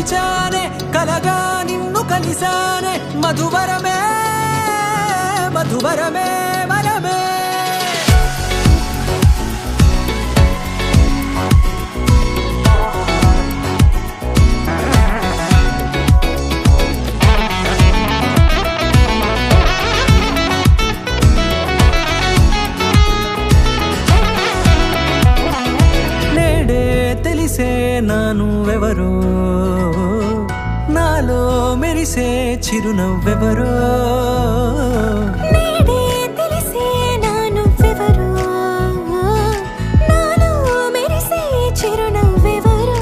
తెరిచానే కలగా నిన్ను కలిసానే మధువరమే మధువరమే వరమే తెలిసే నానువెవరో నాలో మెరిసే చిరునవ్వెవరో నేడే తెలిసే నానువెవరో నాలో మెరిసే చిరునవ్వెవరో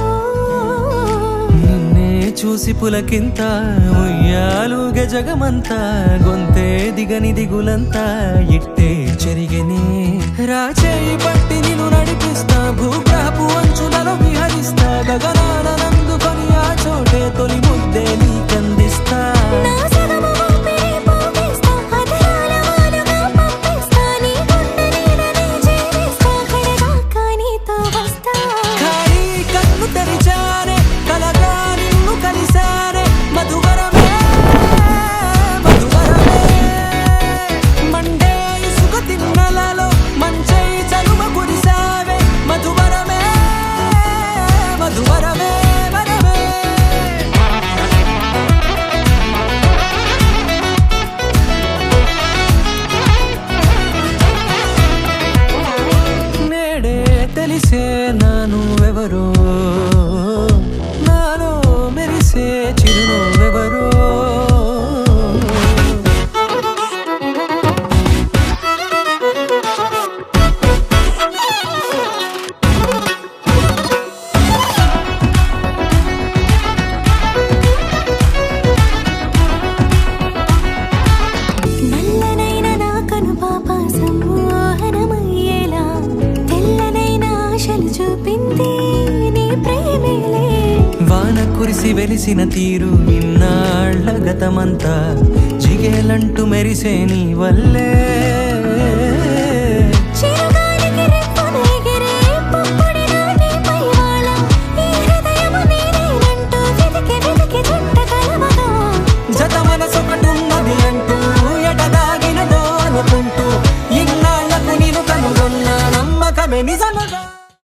నిన్నే చూసి పులకింత ఉయ్యాలుగే జగమంతా గొంతే దిగని దిగులంతా ఇట్టే చెరిగెనే రాచేయి పట్టి నిన్ను నడిపిస్తా భూగ్రహపు అంచులలో విహరిస్తా గగనాల నందుకొని ఆ చోటే తొలి ముద్దే నీకందిస్తా నా సగము ఊపిరి పోగేస్తా అధరాల వాలుగా పంపిస్తా నీ గుండె నీడనే చేరిస్తా కడదాకా నీతో వస్తా ఖాళీ కన్ను తెరిచానే కలగా నిన్ను కలిసానే మధువరమే మధువరమే మండే ఇసుక తిన్నలలో మంచై చలువ కురిసావే మధువరమే మధువరమే వరమే నేడే తెలిసే నానువెవరో నాలో మెరిసే చిరునవ్వెవరో నల్లనైన నా కనుపాప సమ్మోహనమయ్యేలా తెల్లనైన ఆశలు చూపింది నీ ప్రేమేలే వాన కురిసి వెలిసిన తీరు ఇన్నాళ్ల గతమంతా జిగేలంటూ మెరిసే నీ వల్లే